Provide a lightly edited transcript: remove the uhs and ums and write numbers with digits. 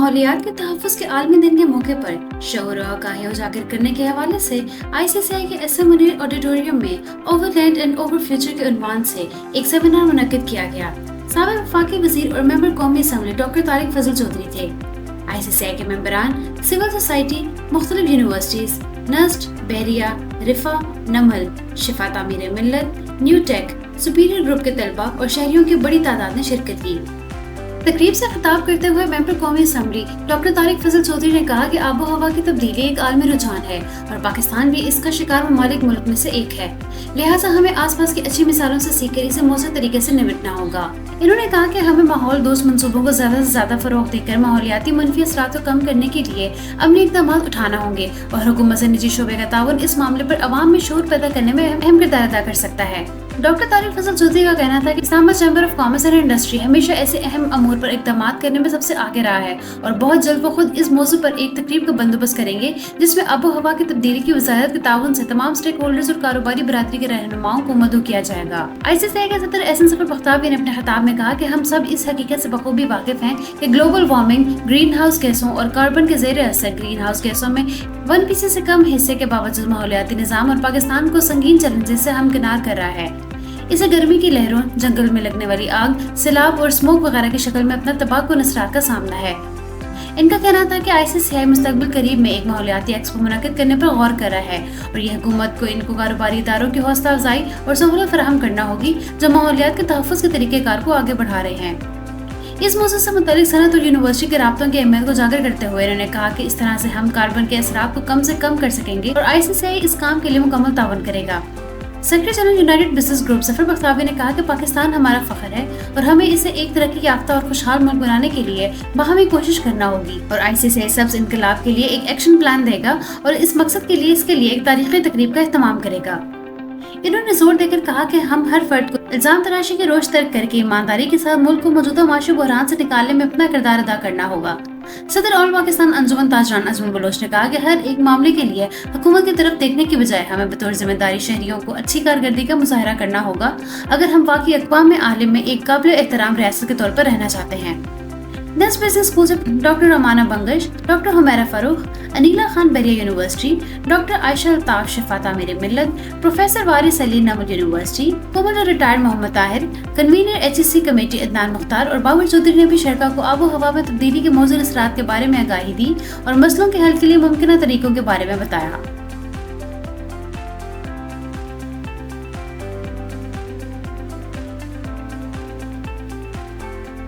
ماحولیات کے تحفظ کے عالمی دن کے موقع پر شعور و آگاہی اجاگر کرنے کے حوالے سے ICCI کے SM منیر آڈیٹوریم میں our land and our future کے عنوان سے ایک سیمینار منعقد کیا گیا۔ سابق وفاقی وزیر اور ممبر قومی اسمبلی ڈاکٹر طارق فضل چودھری تھے۔ ICCI کے ممبران سول سوسائٹی، مختلف یونیورسٹیز، نسٹ، بحریہ، رفا، نمل، شفا تعمیر ملت، نیو ٹیک، سپیریئر گروپ کے طلبہ اور شہریوں کی بڑی تعداد نے شرکت کی۔ تقریب سے خطاب کرتے ہوئے ممبر قومی اسمبلی ڈاکٹر طارق فضل چودھری نے کہا کہ آب و ہوا کی تبدیلی ایک عالمی رجحان ہے اور پاکستان بھی اس کا شکار ممالک ملک میں سے ایک ہے، لہٰذا ہمیں آس پاس کی اچھی مثالوں سے سیکھ کر اسے مؤثر طریقے سے نمٹنا ہوگا۔ انہوں نے کہا کہ ہمیں ماحول دوست منصوبوں کو زیادہ سے زیادہ فروغ دے کر ماحولیاتی منفی اثرات کو کم کرنے کے لیے عملی اقدامات اٹھانا ہوں گے اور حکومت سے نجی شعبے کا تعاون اس معاملے پر عوام میں شعور پیدا کرنے میں اہم کردار ادا کر سکتا ہے۔ ڈاکٹر طارق فضل چودھری کا کہنا تھا کہ اسلام آباد chamber of commerce and industry ہمیشہ ایسے اہم امور پر اقدامات کرنے میں سب سے آگے رہا ہے اور بہت جلد وہ خود اس موضوع پر ایک تقریب کا بندوبست کریں گے جس میں آب و ہوا کی تبدیلی کی وزارت کے تعاون سے تمام اسٹیک ہولڈرز اور کاروباری برادری کے رہنماؤں کو مدعو کیا جائے گا۔ ICCI کے صدر احسن ظفر بختیاروی نے اپنے خطاب میں کہا کہ ہم سب اس حقیقت سے بخوبی واقف ہیں کہ گلوبل وارمنگ، گرین ہاؤس گیسوں اور کاربن کے زیر اثر گرین ہاؤس گیسوں میں 1% سے کم حصے کے باوجود ماحولیاتی نظام اور پاکستان کو سنگین چیلنجز سے ہمکنار کر رہا ہے۔ اسے گرمی کی لہروں، جنگل میں لگنے والی آگ، سیلاب اور اسموک وغیرہ کی شکل میں اپنا تباہ کن اثرات کا سامنا ہے۔ ان کا کہنا تھا کہ ICCI مستقبل قریب میں ایک ماحولیاتی ایکسپو منعقد کرنے پر غور کر رہا ہے اور یہ حکومت کو ان کو کاروباری اداروں کی حوصلہ افزائی اور سہولت فراہم کرنا ہوگی جو ماحولیات کے تحفظ کے طریقہ کار کو آگے بڑھا رہے ہیں۔ اس موضوع سے متعلق صنعت اور یونیورسٹی کے رابطوں کی اہمیت کو اجاگر کرتے ہوئے انہوں نے کہا کہ اس طرح سے ہم کاربن کے اثرات کو کم سے کم کر سکیں گے اور ICCI اس کام کے لیے مکمل تعاون کرے گا۔ Secretary general united business group Zafar Bakhtiarvi نے کہا کہ پاکستان ہمارا فخر ہے اور ہمیں اسے ایک ترقی یافتہ اور خوشحال ملک بنانے کے لیے باہمی کوشش کرنا ہوگی اور ICCI سبز انقلاب کے لیے ایک ایکشن پلان دے گا اور اس مقصد کے لیے ایک تاریخی تقریب کا اہتمام کرے گا۔ انہوں نے زور دے کر کہا کہ ہم ہر فرد کو الزام تراشی کے روش ترک کر کے ایمانداری کے ساتھ ملک کو موجودہ معاشی بحران سے نکالنے میں اپنا کردار ادا کرنا ہوگا۔ صدر آل پاکستان انجمن تاجران ازمن بلوچ نے کہا کہ ہر ایک معاملے کے لیے حکومت کی طرف دیکھنے کی بجائے ہمیں بطور ذمہ داری شہریوں کو اچھی کارکردگی کا مظاہرہ کرنا ہوگا اگر ہم واقعی اقوام عالم میں ایک قابل احترام ریاست کے طور پر رہنا چاہتے ہیں۔ نیکسٹ بزنس اسکول سے ڈاکٹر رمانہ بنگش، ڈاکٹر حمیرہ فاروق، انیلا خان بحریہ یونیورسٹی، ڈاکٹر عائشہ الطاف شفا تعمیر ملت، professor Waris Ali NUML university, commander retired Muhammad Tahir, convener HSC committee Adnan Mukhtar اور باور چودھری نے بھی شرکا کو آب و ہوا میں تبدیلی کے موزوں اثرات کے بارے میں آگاہی دی اور مسئلوں کے حل کے لیے ممکنہ طریقوں کے بارے میں بتایا۔